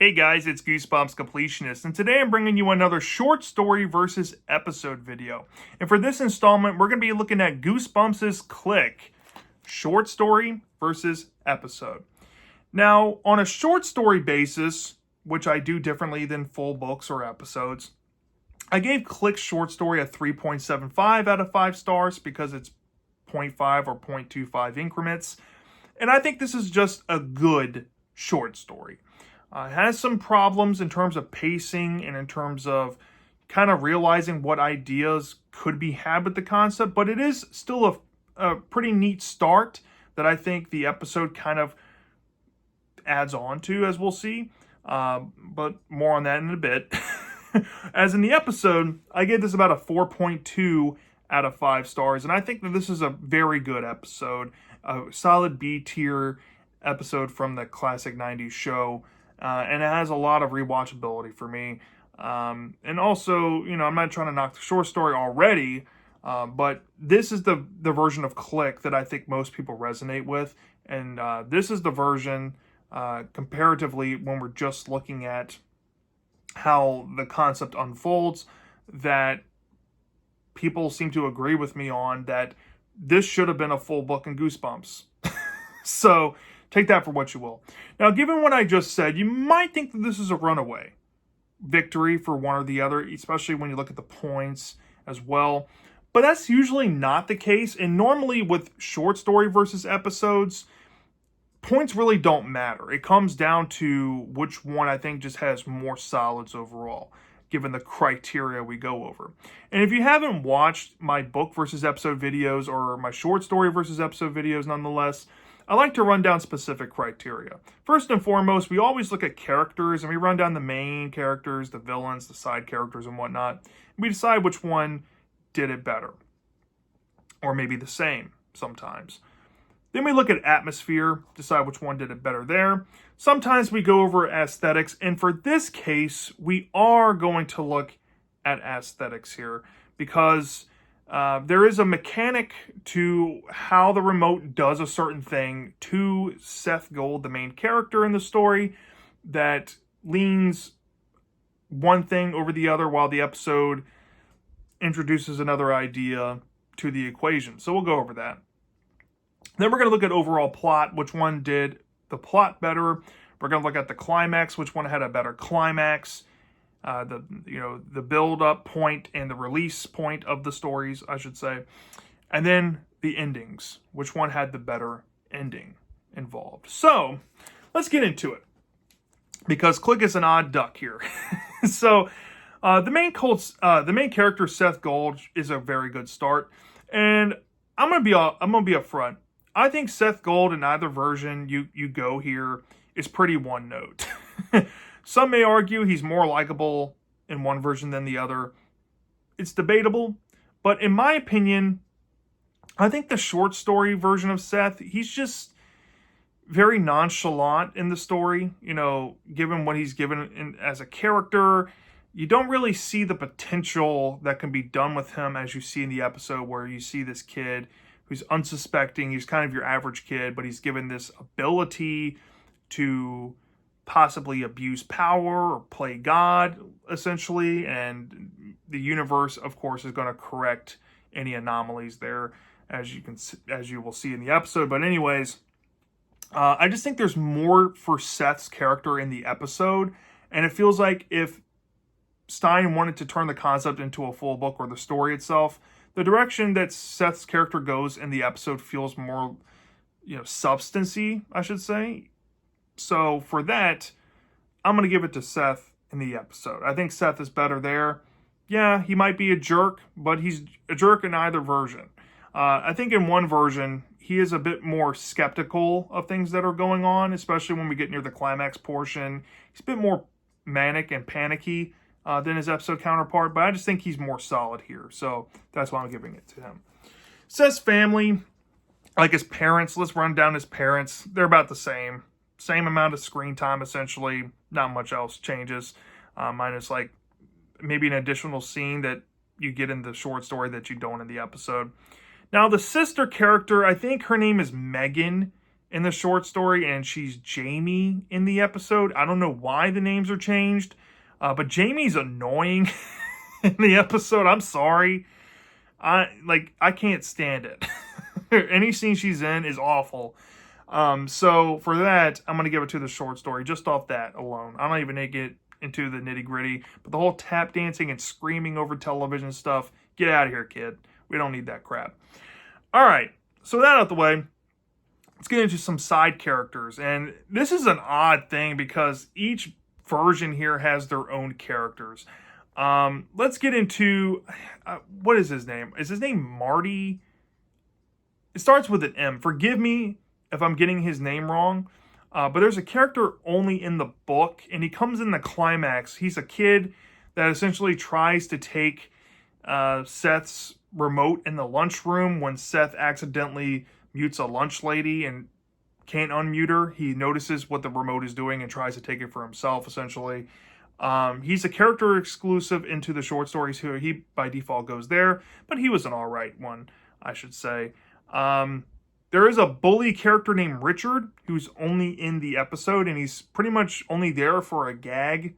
Hey guys, it's Goosebumps Completionist, and today I'm bringing you another short story versus episode video. And for this installment, we're going to be looking at Goosebumps' Click, short story versus episode. Now, on a short story basis, which I do differently than full books or episodes, I gave Click's short story a 3.75 out of 5 stars because it's 0.5 or 0.25 increments. And I think this is just a good short story. It has some problems in terms of pacing and in terms of kind of realizing what ideas could be had with the concept, but it is still a pretty neat start that I think the episode kind of adds on to, as we'll see. But more on that in a bit. As in the episode, I gave this about a 4.2 out of 5 stars, and I think that this is a very good episode, a solid B tier episode from the classic 90s show. And it has a lot of rewatchability for me. And also, I'm not trying to knock the short story already, but this is the version of Click that I think most people resonate with. And this is the version, comparatively, when we're just looking at how the concept unfolds, that people seem to agree with me on, that this should have been a full book in Goosebumps. So take that for what you will. Now, given what I just said, you might think that this is a runaway victory for one or the other, especially when you look at the points as well. But that's usually not the case. And normally with short story versus episodes, points really don't matter. It comes down to which one I think just has more solids overall, given the criteria we go over. And if you haven't watched my book versus episode videos or my short story versus episode videos nonetheless, I like to run down specific criteria. First and foremost, we always look at characters and we run down the main characters, the villains, the side characters, and whatnot. And we decide which one did it better, or maybe the same sometimes. Then we look at atmosphere, decide which one did it better there. Sometimes we go over aesthetics, and for this case, we are going to look at aesthetics here because there is a mechanic to how the remote does a certain thing to Seth Gold, the main character in the story, that leans one thing over the other while the episode introduces another idea to the equation. So we'll go over that. Then we're going to look at overall plot, which one did the plot better. We're going to look at the climax, which one had a better climax. The build-up point and the release point of the stories, I should say. And then the endings, which one had the better ending involved. So, let's get into it. Because Click is an odd duck here. So, the main character, Seth Gold, is a very good start. And I'm gonna be upfront. I think Seth Gold in either version you go here is pretty one note. Some may argue he's more likable in one version than the other. It's debatable, but in my opinion, I think the short story version of Seth, he's just very nonchalant in the story. Given what he's given as a character, you don't really see the potential that can be done with him as you see in the episode where you see this kid who's unsuspecting. He's kind of your average kid, but he's given this ability to possibly abuse power or play God, essentially, and the universe, of course, is going to correct any anomalies there, as you will see in the episode. But anyways, I just think there's more for Seth's character in the episode, and it feels like if Stein wanted to turn the concept into a full book or the story itself, the direction that Seth's character goes in the episode feels more, substancy, I should say. So for that, I'm going to give it to Seth in the episode. I think Seth is better there. Yeah, he might be a jerk, but he's a jerk in either version. I think in one version, he is a bit more skeptical of things that are going on, especially when we get near the climax portion. He's a bit more manic and panicky than his episode counterpart, but I just think he's more solid here. So that's why I'm giving it to him. Seth's family, like his parents, let's run down his parents. They're about the same. Same amount of screen time, essentially. Not much else changes. Minus like maybe an additional scene that you get in the short story that you don't in the episode. Now, the sister character, I think her name is Megan in the short story, and she's Jamie in the episode. I don't know why the names are changed, but Jamie's annoying in the episode. I'm sorry. I can't stand it. Any scene she's in is awful. So for that, I'm going to give it to the short story just off that alone. I'm not even going to get into the nitty gritty, but the whole tap dancing and screaming over television stuff, get out of here, kid. We don't need that crap. All right. So that out the way, let's get into some side characters. And this is an odd thing because each version here has their own characters. Let's get into, what is his name? Is his name Marty? It starts with an M. Forgive me if I'm getting his name wrong. But there's a character only in the book, and he comes in the climax. He's a kid that essentially tries to take Seth's remote in the lunchroom when Seth accidentally mutes a lunch lady and can't unmute her. He notices what the remote is doing and tries to take it for himself, essentially. He's a character exclusive into the short stories here. He, by default, goes there, but he was an alright one, I should say. There is a bully character named Richard who's only in the episode, and he's pretty much only there for a gag.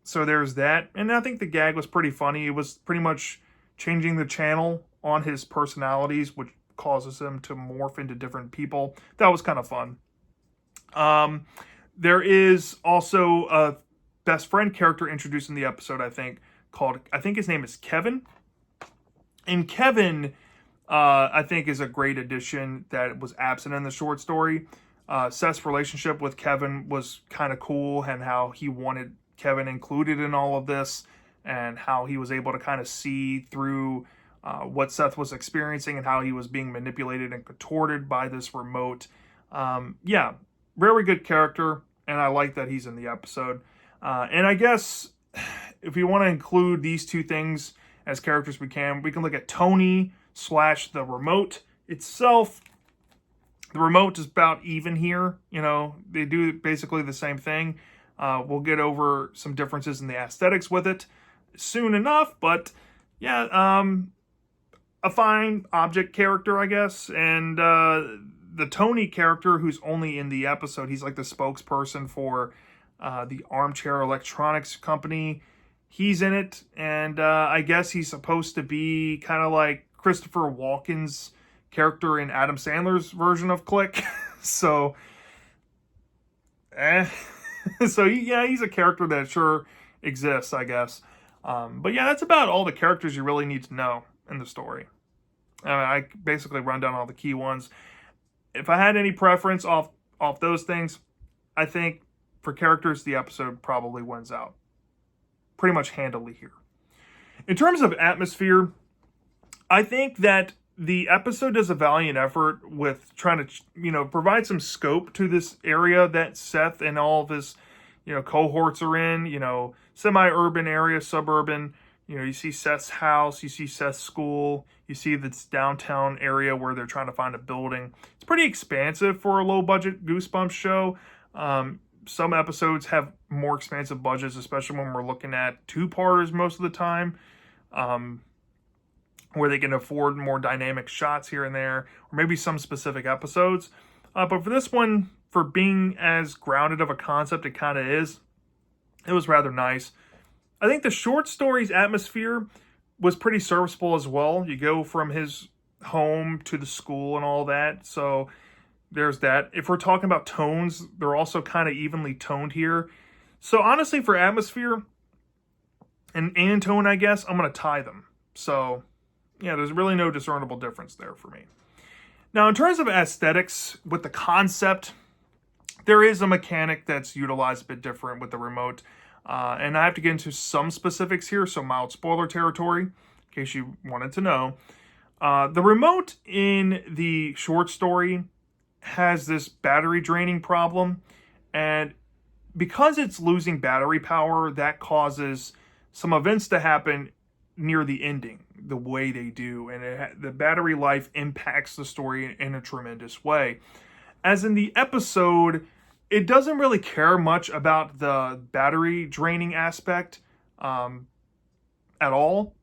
So there's that. And I think the gag was pretty funny. It was pretty much changing the channel on his personalities, which causes him to morph into different people. That was kind of fun. There is also a best friend character introduced in the episode, I think his name is Kevin. And Kevin, I think, is a great addition that was absent in the short story. Seth's relationship with Kevin was kind of cool, and how he wanted Kevin included in all of this, and how he was able to kind of see through what Seth was experiencing and how he was being manipulated and contorted by this remote. Yeah, very good character, and I like that he's in the episode. And I guess if you want to include these two things as characters, we can look at Tony / the remote itself. The remote is about even here. You know, they do basically the same thing. We'll get over some differences in the aesthetics with it soon enough, but yeah, a fine object character, I guess. And the Tony character, who's only in the episode, he's like the spokesperson for the Armchair Electronics Company. He's in it, and I guess he's supposed to be kind of like Christopher Walken's character in Adam Sandler's version of Click. So, so yeah, he's a character that sure exists, I guess. But yeah, that's about all the characters you really need to know in the story. I basically run down all the key ones. If I had any preference off those things, I think for characters, the episode probably wins out pretty much handily here. In terms of atmosphere, I think that the episode does a valiant effort with trying to, provide some scope to this area that Seth and all of his, cohorts are in, semi-urban area, suburban. You see Seth's house, you see Seth's school, you see this downtown area where they're trying to find a building. It's pretty expansive for a low-budget Goosebumps show. Some episodes have more expansive budgets, especially when we're looking at two-parters most of the time, where they can afford more dynamic shots here and there, or maybe some specific episodes. But for this one, for being as grounded of a concept it kind of is, it was rather nice. I think the short story's atmosphere was pretty serviceable as well. You go from his home to the school and all that, so there's that. If we're talking about tones, they're also kind of evenly toned here. So honestly, for atmosphere and tone, I guess, I'm going to tie them. So yeah, there's really no discernible difference there for me. Now, in terms of aesthetics, with the concept, there is a mechanic that's utilized a bit different with the remote. And I have to get into some specifics here, so mild spoiler territory, in case you wanted to know. The remote in the short story has this battery draining problem, and because it's losing battery power, that causes some events to happen near the ending, the way they do, and the battery life impacts the story in a tremendous way. As in the episode, it doesn't really care much about the battery draining aspect at all.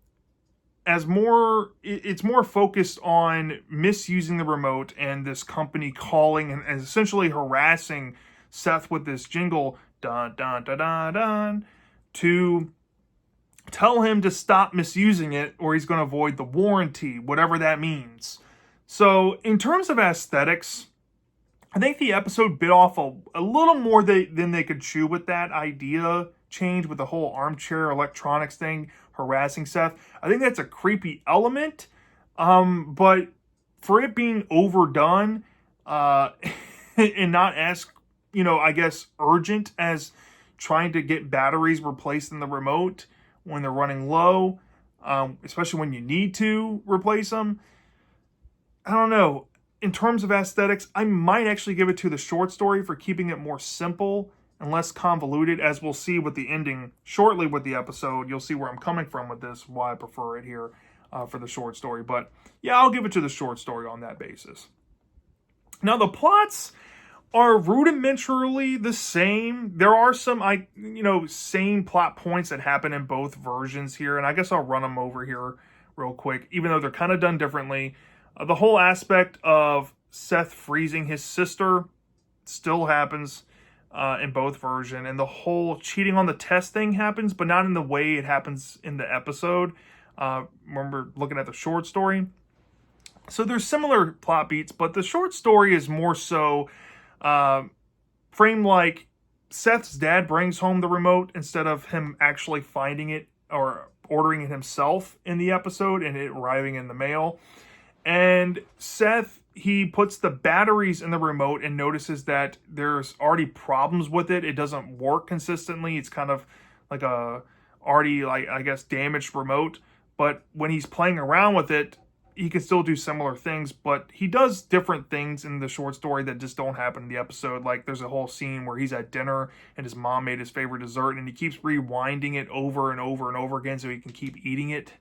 as more, it's more focused on misusing the remote and this company calling and essentially harassing Seth with this jingle, dun dun dun dun dun, to tell him to stop misusing it or he's going to void the warranty, whatever that means. So in terms of aesthetics, I think the episode bit off a little more than they could chew with that idea change with the whole armchair electronics thing harassing Seth. I think that's a creepy element, but for it being overdone and not as, I guess, urgent as trying to get batteries replaced in the remote when they're running low, especially when you need to replace them. I don't know. In terms of aesthetics, I might actually give it to the short story for keeping it more simple and less convoluted, as we'll see with the ending shortly with the episode. You'll see where I'm coming from with this, why I prefer it here for the short story. But yeah, I'll give it to the short story on that basis. Now, the plots are rudimentarily the same. There are some, same plot points that happen in both versions here, and I guess I'll run them over here real quick, even though they're kind of done differently. The whole aspect of Seth freezing his sister still happens in both versions, and the whole cheating on the test thing happens, but not in the way it happens in the episode. Remember looking at the short story? So there's similar plot beats, but the short story is more so framed like Seth's dad brings home the remote instead of him actually finding it or ordering it himself in the episode and it arriving in the mail. And Seth, he puts the batteries in the remote and notices that there's already problems with it. It doesn't work consistently. It's kind of like a already, damaged remote. But when he's playing around with it, he can still do similar things. But he does different things in the short story that just don't happen in the episode. Like there's a whole scene where he's at dinner and his mom made his favorite dessert and he keeps rewinding it over and over and over again so he can keep eating it.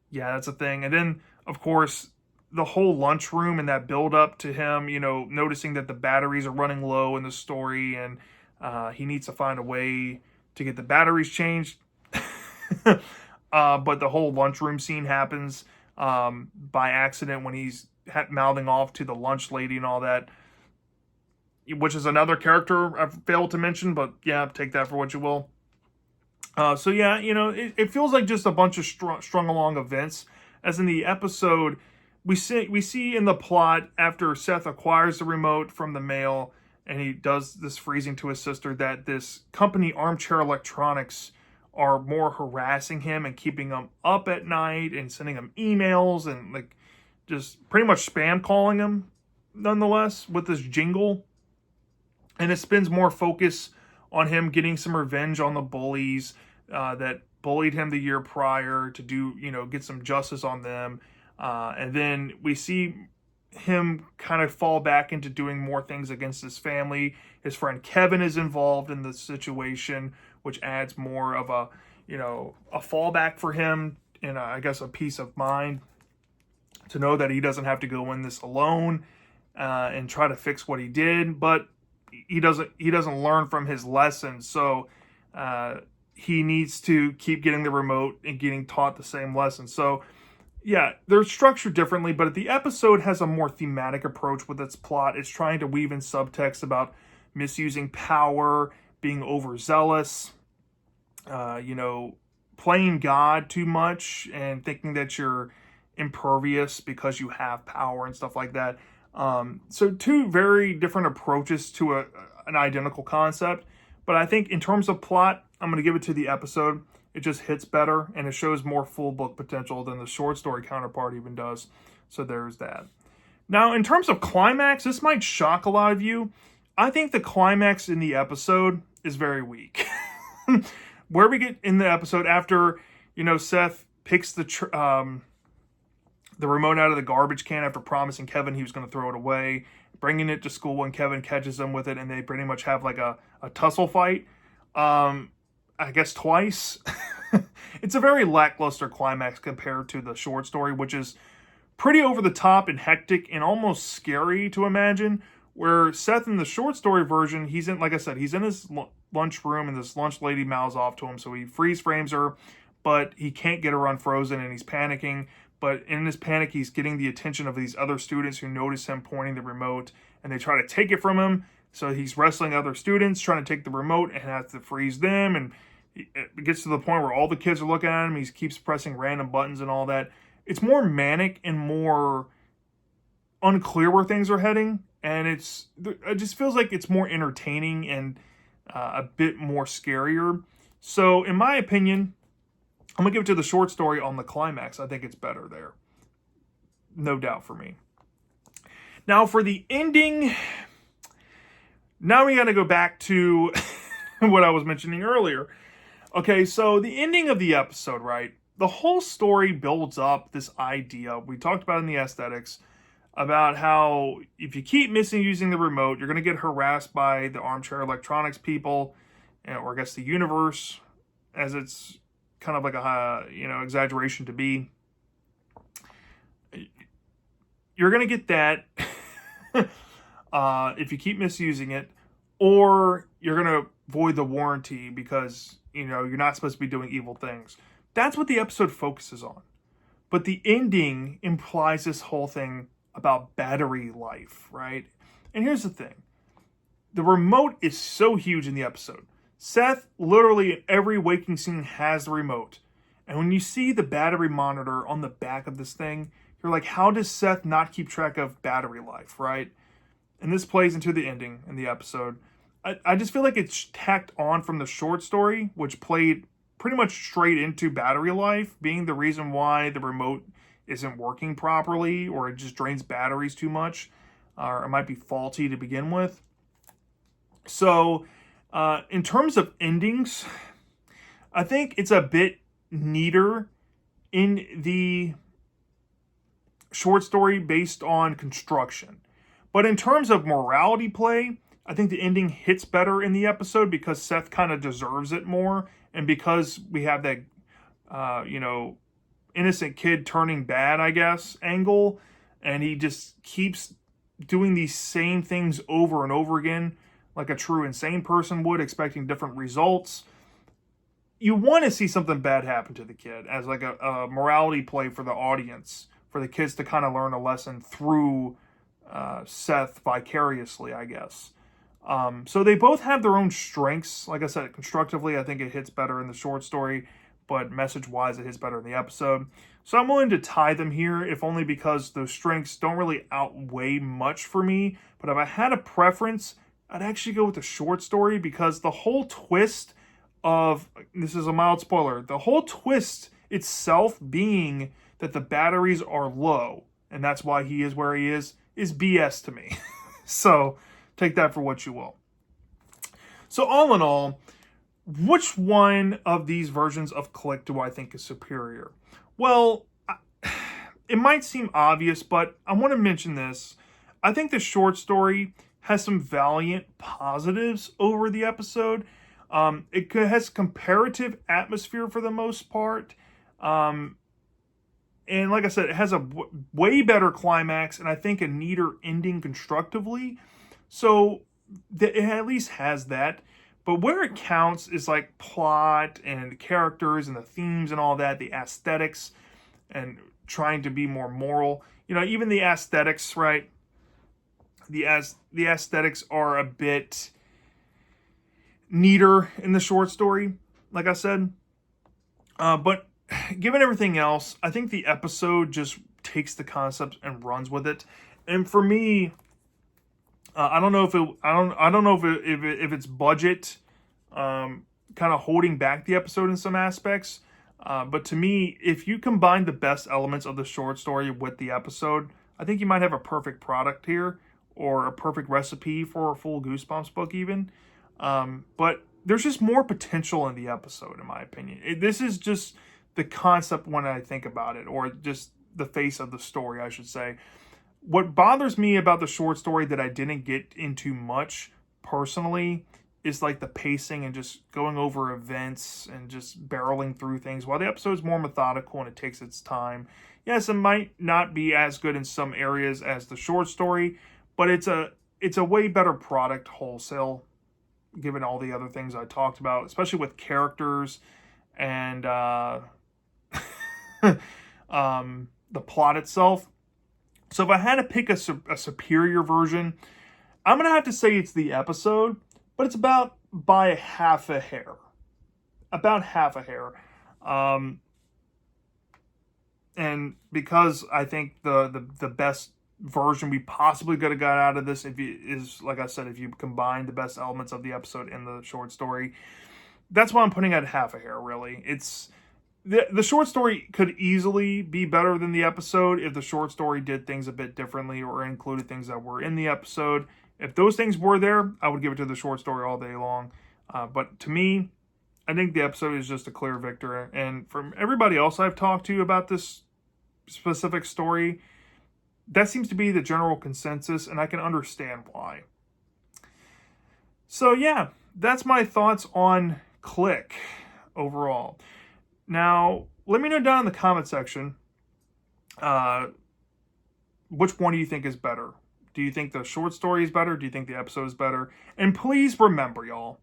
Yeah, that's a thing. And then, of course, the whole lunchroom and that build up to him, noticing that the batteries are running low in the story and he needs to find a way to get the batteries changed. But the whole lunchroom scene happens by accident when he's mouthing off to the lunch lady and all that, which is another character I failed to mention, but yeah, take that for what you will. So yeah, it feels like just a bunch of strung along events. As in the episode, we see in the plot after Seth acquires the remote from the mail and he does this freezing to his sister that this company Armchair Electronics are more harassing him and keeping him up at night and sending him emails and just pretty much spam calling him nonetheless with this jingle. And it spends more focus on him getting some revenge on the bullies that bullied him the year prior to do, get some justice on them. And then we see him kind of fall back into doing more things against his family. His friend Kevin is involved in the situation, which adds more of a fallback for him and I guess a peace of mind to know that he doesn't have to go in this alone and try to fix what he did. But he doesn't learn from his lessons. So he needs to keep getting the remote and getting taught the same lesson. So yeah, they're structured differently, but the episode has a more thematic approach with its plot. It's trying to weave in subtext about misusing power, being overzealous, playing God too much and thinking that you're impervious because you have power and stuff like that. So two very different approaches to an identical concept. But I think in terms of plot, I'm going to give it to the episode. It just hits better, and it shows more full book potential than the short story counterpart even does. So there's that. Now, in terms of climax, this might shock a lot of you. I think the climax in the episode is very weak. Where we get in the episode after, Seth picks the remote out of the garbage can after promising Kevin he was going to throw it away, bringing it to school when Kevin catches him with it, and they pretty much have like a tussle fight. I guess twice. It's a very lackluster climax compared to the short story, which is pretty over the top and hectic and almost scary to imagine. Where Seth in the short story version, he's in, like I said, he's in his lunch room and this lunch lady mouths off to him. So he freeze frames her, but he can't get her unfrozen and he's panicking. But in his panic, he's getting the attention of these other students who notice him pointing the remote, and they try to take it from him. So he's wrestling other students, trying to take the remote, and has to freeze them. And it gets to the point where all the kids are looking at him. He keeps pressing random buttons and all that. It's more manic and more unclear where things are heading. And it just feels like it's more entertaining and a bit more scarier. So in my opinion, I'm going to give it to the short story on the climax. I think it's better there. No doubt for me. Now for the ending, now we got to go back to what I was mentioning earlier. Okay, so the ending of the episode, right? The whole story builds up this idea. We talked about in the aesthetics about how if you keep using the remote, you're going to get harassed by the armchair electronics people, or I guess the universe, as it's kind of like a exaggeration to be. You're going to get that if you keep misusing it, or you're going to void the warranty because you're not supposed to be doing evil things. That's what the episode focuses on. But the ending implies this whole thing about battery life, right? And here's the thing. The remote is so huge in the episode. Seth, literally in every waking scene, has the remote. And when you see the battery monitor on the back of this thing, you're like, how does Seth not keep track of battery life, right? And this plays into the ending in the episode. I just feel like it's tacked on from the short story, which played pretty much straight into battery life, being the reason why the remote isn't working properly, or it just drains batteries too much, or it might be faulty to begin with. So in terms of endings, I think it's a bit neater in the short story based on construction. But in terms of morality play, I think the ending hits better in the episode because Seth kind of deserves it more. And because we have that, innocent kid turning bad, I guess, angle. And he just keeps doing these same things over and over again, like a true insane person would, expecting different results. You want to see something bad happen to the kid as like a morality play for the audience, for the kids to kind of learn a lesson through Seth vicariously, I guess. So they both have their own strengths. Like I said, constructively, I think it hits better in the short story, but message-wise, it hits better in the episode. So I'm willing to tie them here, if only because those strengths don't really outweigh much for me. But if I had a preference, I'd actually go with the short story, because the whole twist of, this is a mild spoiler, the whole twist itself being that the batteries are low, and that's why he is where he is BS to me. So take that for what you will. So all in all, which one of these versions of Click do I think is superior? Well, it might seem obvious, but I want to mention this. I think the short story has some valiant positives over the episode. It has comparative atmosphere for the most part. And like I said, it has a way better climax, and I think a neater ending constructively. So it at least has that. But where it counts is like plot and the characters and the themes and all that, the aesthetics, and trying to be more moral. Even the aesthetics, right? The aesthetics are a bit neater in the short story, like I said. But given everything else, I think the episode just takes the concept and runs with it. And for me, I don't know if it's budget, kind of holding back the episode in some aspects. But to me, if you combine the best elements of the short story with the episode, I think you might have a perfect product here, or a perfect recipe for a full Goosebumps book even. But there's just more potential in the episode, in my opinion. This is just the concept when I think about it, or just the face of the story, I should say. What bothers me about the short story that I didn't get into much personally is like the pacing and just going over events and just barreling through things, while the episode is more methodical and it takes its time. Yes, it might not be as good in some areas as the short story, but it's a way better product wholesale, given all the other things I talked about, especially with characters and the plot itself. So if I had to pick a superior version, I'm going to have to say it's the episode, but it's about by half a hair. About half a hair. And because I think the best version we possibly could have got out of this is, like I said, if you combine the best elements of the episode in the short story, that's why I'm putting at half a hair, really. It's the short story could easily be better than the episode if the short story did things a bit differently or included things that were in the episode. If those things were there, I would give it to the short story all day long. But to me, I think the episode is just a clear victor. And from everybody else I've talked to about this specific story, that seems to be the general consensus, and I can understand why. So yeah, that's my thoughts on Click overall. Now, let me know down in the comment section, which one do you think is better? Do you think the short story is better? Do you think the episode is better? And please remember, y'all,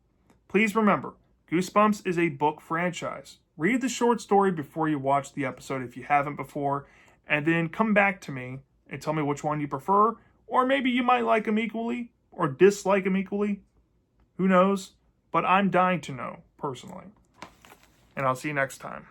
please remember, Goosebumps is a book franchise. Read the short story before you watch the episode if you haven't before, and then come back to me and tell me which one you prefer, or maybe you might like them equally, or dislike them equally. Who knows? But I'm dying to know, personally. And I'll see you next time.